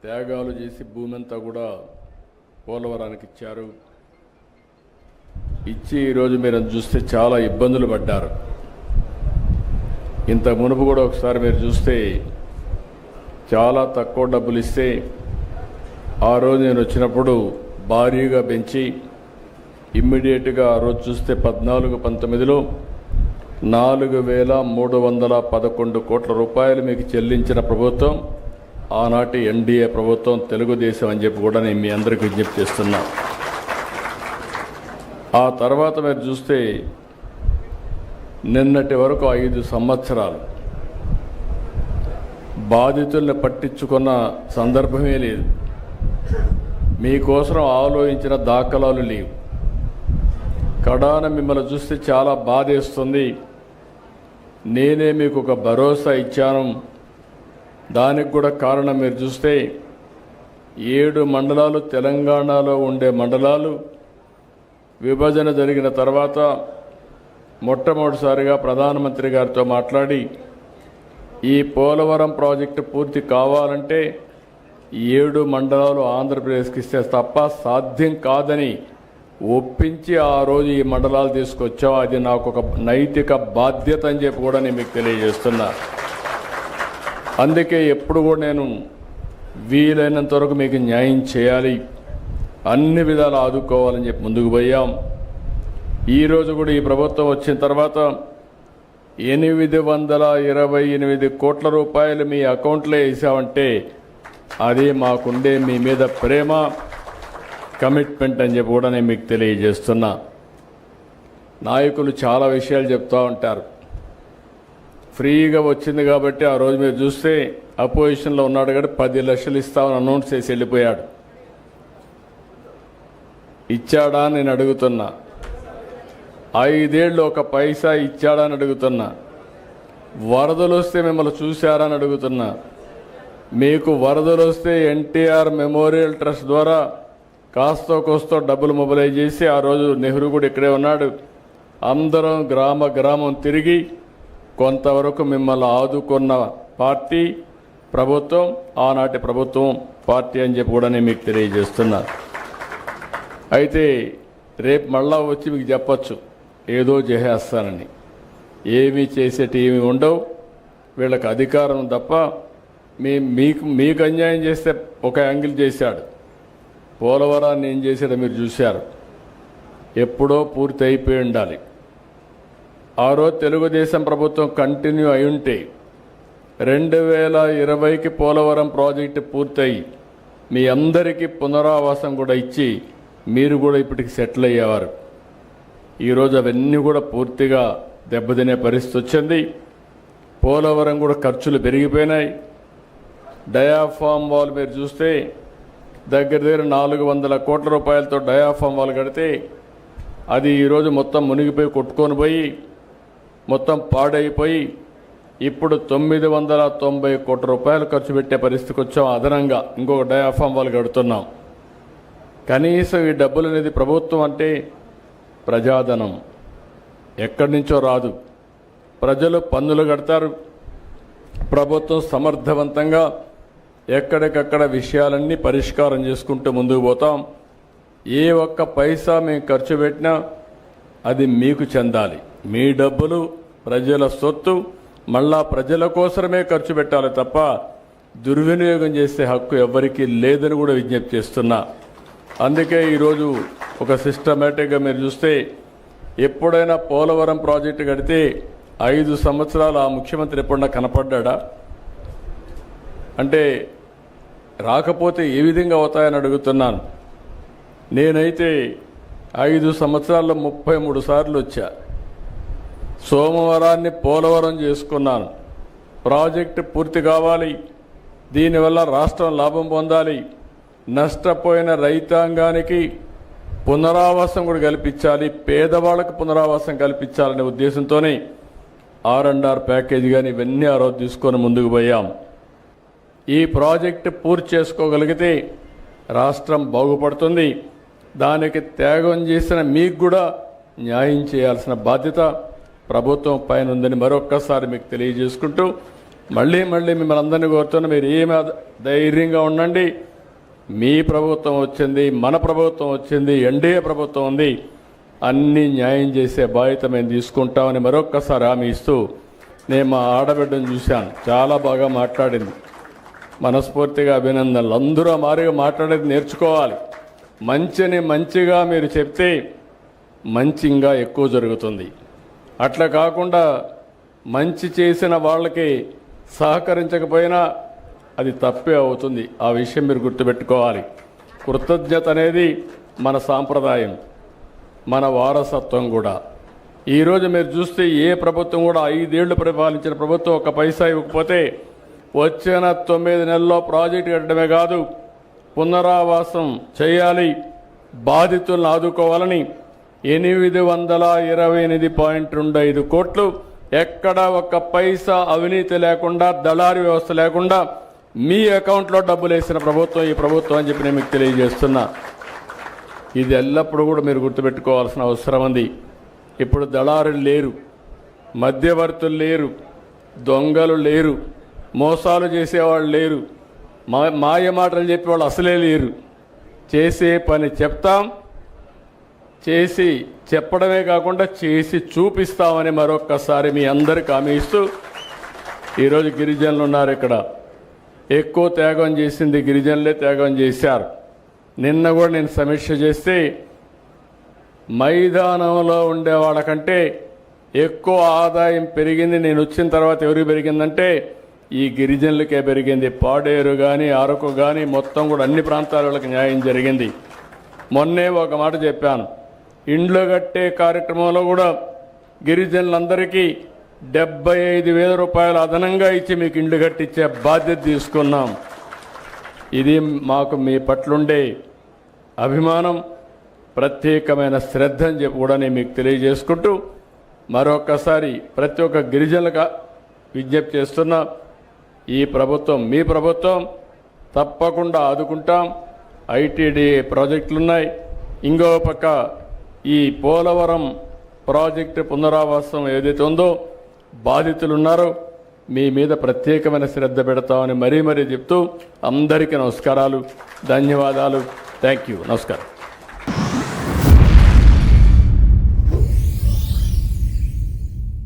త్యాగాలు చేసి భూమి అంతా కూడా పోలవరానికి ఇచ్చారు. ఇచ్చి ఈరోజు మీరు చూస్తే చాలా ఇబ్బందులు పడ్డారు. ఇంత మునుపు కూడా ఒకసారి మీరు చూస్తే చాలా తక్కువ డబ్బులు ఇస్తే ఆ రోజు నేను వచ్చినప్పుడు భారీగా పెంచి ఇమ్మీడియట్గా ఆ రోజు చూస్తే 14-19లో 4,311 కోట్ల రూపాయలు మీకు చెల్లించిన ప్రభుత్వం ఆనాటి ఎన్డీఏ ప్రభుత్వం, తెలుగుదేశం అని చెప్పి కూడా నేను మీ అందరికీ విజ్ఞప్తి చేస్తున్నా. ఆ తర్వాత మీరు చూస్తే నిన్నటి వరకు 5 సంవత్సరాలు బాధితుల్ని పట్టించుకున్న సందర్భమే లేదు. మీకోసం ఆలోచించిన దాఖలాలు లేవు. కడాన మిమ్మల్ని చూస్తే చాలా బాధేస్తుంది. నేనే మీకు ఒక భరోసా ఇచ్చాను. దానికి కూడా కారణం మీరు చూస్తే 7 మండలాలు తెలంగాణలో ఉండే మండలాలు విభజన జరిగిన తర్వాత మొట్టమొదటిసారిగా ప్రధానమంత్రి గారితో మాట్లాడి ఈ పోలవరం ప్రాజెక్టు పూర్తి కావాలంటే 7 మండలాలు ఆంధ్రప్రదేశ్కి ఇస్తే తప్ప సాధ్యం కాదని ఒప్పించి ఆ రోజు ఈ మండలాలు తీసుకొచ్చాం. అది నాకు ఒక నైతిక బాధ్యత అని చెప్పి కూడా నేను మీకు తెలియజేస్తున్నా. అందుకే ఎప్పుడు కూడా నేను వీలైనంత వరకు మీకు న్యాయం చేయాలి, అన్ని విధాలు ఆదుకోవాలని చెప్పి ముందుకు పోయాం. ఈరోజు కూడా ఈ ప్రభుత్వం వచ్చిన తర్వాత 828 కోట్ల రూపాయలు మీ అకౌంట్లో వేసామంటే అది మాకుండే మీ మీద ప్రేమ, కమిట్మెంట్ అని చెప్పి కూడా నేను మీకు తెలియజేస్తున్నా. నాయకులు చాలా విషయాలు చెప్తూ ఉంటారు. ఫ్రీగా వచ్చింది కాబట్టి ఆ రోజు మీరు చూస్తే అపోజిషన్లో ఉన్నాడు కాబట్టి 10 లక్షలు ఇస్తామని అనౌన్స్ చేసి వెళ్ళిపోయాడు. ఇచ్చాడా అని నేను అడుగుతున్నా. 5 ఏళ్ళు ఒక పైసా ఇచ్చాడా అని అడుగుతున్నా. వరదలు వస్తే మిమ్మల్ని చూశారా అని అడుగుతున్నా. మీకు వరదలు వస్తే ఎన్టీఆర్ మెమోరియల్ ట్రస్ట్ ద్వారా కాస్తో కోస్తో డబ్బులు మొబిలైజ్ చేసి ఆ రోజు నెహ్రూ కూడా ఇక్కడే ఉన్నాడు. అందరం గ్రామం తిరిగి కొంతవరకు మిమ్మల్ని ఆదుకున్న పార్టీ ప్రభుత్వం, ఆనాటి ప్రభుత్వం పార్టీ అని చెప్పి కూడా నేను మీకు తెలియజేస్తున్నా. అయితే రేపు మళ్ళా వచ్చి మీకు చెప్పచ్చు ఏదో చేసేస్తానని. ఏమీ చేసేటి ఏమి ఉండవు. వీళ్ళకి అధికారం తప్ప మీకు అన్యాయం చేస్తే ఒక యాంగిల్ చేశాడు. పోలవరాన్ని ఏం చేశాడో మీరు చూశారు. ఎప్పుడో పూర్తి అయిపోయి ఉండాలి. ఆ రోజు తెలుగుదేశం ప్రభుత్వం కంటిన్యూ అయి ఉంటే 2020కి పోలవరం ప్రాజెక్టు పూర్తయి మీ అందరికీ పునరావాసం కూడా ఇచ్చి మీరు కూడా ఇప్పటికి సెటిల్ అయ్యేవారు. ఈరోజు అవన్నీ కూడా పూర్తిగా దెబ్బతినే పరిస్థితి వచ్చింది. పోలవరం కూడా ఖర్చులు పెరిగిపోయినాయి. డయాఫామ్ వాల్ మీరు చూస్తే దగ్గర 400 కోట్ల రూపాయలతో డయాఫామ్ వాల్ కడితే అది ఈరోజు మొత్తం మునిగిపోయి కొట్టుకొని పోయి మొత్తం పాడైపోయి ఇప్పుడు 990 కోట్ల రూపాయలు ఖర్చు పెట్టే పరిస్థితికి వచ్చాం. అదనంగా ఇంకొక డయాఫామ్ వాల్ కడుతున్నాం. కనీసం ఈ డబ్బులు అనేది ప్రభుత్వం అంటే ప్రజాధనం ఎక్కడి నుంచో రాదు. ప్రజలు పన్నులు కడతారు. ప్రభుత్వం సమర్థవంతంగా ఎక్కడికక్కడ విషయాలన్నీ పరిష్కారం చేసుకుంటూ ముందుకు పోతాం. ఏ ఒక్క పైసా మేము ఖర్చు పెట్టినా అది మీకు చెందాలి. మీ డబ్బులు ప్రజల సొత్తు, మళ్ళా ప్రజల కోసమే ఖర్చు పెట్టాలి తప్ప దుర్వినియోగం చేసే హక్కు ఎవ్వరికీ లేదని కూడా విజ్ఞప్తి చేస్తున్నా. అందుకే ఈరోజు ఒక సిస్టమేటిక్గా మీరు చూస్తే ఎప్పుడైనా పోలవరం ప్రాజెక్టు కడితే 5 సంవత్సరాలు ఆ ముఖ్యమంత్రి ఎప్పుడన్నా కనపడ్డా? అంటే రాకపోతే ఏ విధంగా అవుతాయని అడుగుతున్నాను. నేనైతే 5 సంవత్సరాల్లో 33 సార్లు వచ్చా. సోమవారాన్ని పోలవరం చేసుకున్నాను. ప్రాజెక్టు పూర్తి కావాలి, దీనివల్ల రాష్ట్రం లాభం పొందాలి, నష్టపోయిన రైతాంగానికి పునరావాసం కూడా కల్పించాలి, పేదవాళ్లకు పునరావాసం కల్పించాలనే ఉద్దేశంతోనే R&R ప్యాకేజీ కానీ ఇవన్నీ ఆ రోజు తీసుకొని ముందుకు పోయాం. ఈ ప్రాజెక్టు పూర్తి చేసుకోగలిగితే రాష్ట్రం బాగుపడుతుంది. దానికి త్యాగం చేసిన మీకు కూడా న్యాయం చేయాల్సిన బాధ్యత ప్రభుత్వం పైన ఉందని మరొక్కసారి మీకు తెలియజేసుకుంటూ మళ్ళీ మిమ్మల్ని అందరినీ కోరుతున్నా, మీరు ఏమి ధైర్యంగా ఉండండి. మీ ప్రభుత్వం వచ్చింది, మన ప్రభుత్వం వచ్చింది, ఎన్డీఏ ప్రభుత్వం ఉంది, అన్ని న్యాయం చేసే బాధ్యత మేము తీసుకుంటామని మరొక్కసారి హామీ ఇస్తూ, నేను మా ఆడబిడ్డను చూశాను, చాలా బాగా మాట్లాడింది. మనస్ఫూర్తిగా అభినందనలు. అందరూ మారిగా మాట్లాడేది నేర్చుకోవాలి. మంచిని మంచిగా మీరు చెప్తే మంచిగా ఎక్కువ జరుగుతుంది. అట్లా కాకుండా మంచి చేసిన వాళ్ళకి సహకరించకపోయినా అది తప్పే అవుతుంది. ఆ విషయం మీరు గుర్తుపెట్టుకోవాలి. కృతజ్ఞత అనేది మన సాంప్రదాయం, మన వారసత్వం కూడా. ఈరోజు మీరు చూస్తే ఏ ప్రభుత్వం కూడా 5 ఏళ్లు పరిపాలించిన ప్రభుత్వం ఒక్క పైసా ఇవ్వకపోతే వచ్చిన 9 నెలల్లో ప్రాజెక్టు కట్టడమే కాదు, పునరావాసం చేయాలి, బాధితులను ఆదుకోవాలని 828.25 కోట్లు, ఎక్కడ ఒక్క పైసా అవినీతి లేకుండా, దళారీ వ్యవస్థ లేకుండా మీ అకౌంట్లో డబ్బులు వేసిన ప్రభుత్వం ఈ ప్రభుత్వం అని చెప్పి నేను మీకు తెలియజేస్తున్నా. ఇది ఎల్లప్పుడూ కూడా మీరు గుర్తుపెట్టుకోవాల్సిన అవసరం ఉంది. ఇప్పుడు దళారులు లేరు, మధ్యవర్తులు లేరు, దొంగలు లేరు, మోసాలు చేసేవాళ్ళు లేరు, మాయ మాటలు చెప్పేవాళ్ళు అసలే లేరు. చేసే పని చెప్తాం, చేసి చెప్పడమే కాకుండా చేసి చూపిస్తామని మరొక్కసారి మీ అందరికి హామీ ఇస్తూ, ఈరోజు గిరిజనులు ఉన్నారు ఇక్కడ. ఎక్కువ త్యాగం చేసింది గిరిజనులే త్యాగం చేశారు. నిన్న కూడా నేను సమీక్ష చేస్తే మైదానంలో ఉండే వాళ్ళకంటే ఎక్కువ ఆదాయం పెరిగింది నేను వచ్చిన తర్వాత. ఎవరికి పెరిగిందంటే ఈ గిరిజనులకే పెరిగింది. పాడేరు కానీ, అరకు కానీ మొత్తం కూడా అన్ని ప్రాంతాల వాళ్ళకి న్యాయం జరిగింది. మొన్నే ఒక మాట చెప్పాను, ఇండ్లు కట్టే కార్యక్రమంలో కూడా గిరిజనులందరికీ 75,000 రూపాయలు అదనంగా ఇచ్చి మీకు ఇండ్లు కట్టించే బాధ్యత తీసుకున్నాం. ఇది మాకు మీ పట్లుండే అభిమానం, ప్రత్యేకమైన శ్రద్ధ అని చెప్పి కూడా నేను మీకు తెలియజేసుకుంటూ, మరొకసారి ప్రతి ఒక్క గిరిజనులకు విజ్ఞప్తి చేస్తున్నా, ఈ ప్రభుత్వం మీ ప్రభుత్వం, తప్పకుండా ఆదుకుంటాం. ఐటీడీఏ ప్రాజెక్టులున్నాయి. ఇంకో పక్క ఈ పోలవరం ప్రాజెక్టు పునరావాసం ఏదైతే ఉందో, బాధితులు ఉన్నారో మీ మీద ప్రత్యేకమైన శ్రద్ధ పెడతామని మరీ చెప్తూ అందరికీ నమస్కారాలు, ధన్యవాదాలు. Thank you. నమస్కారం.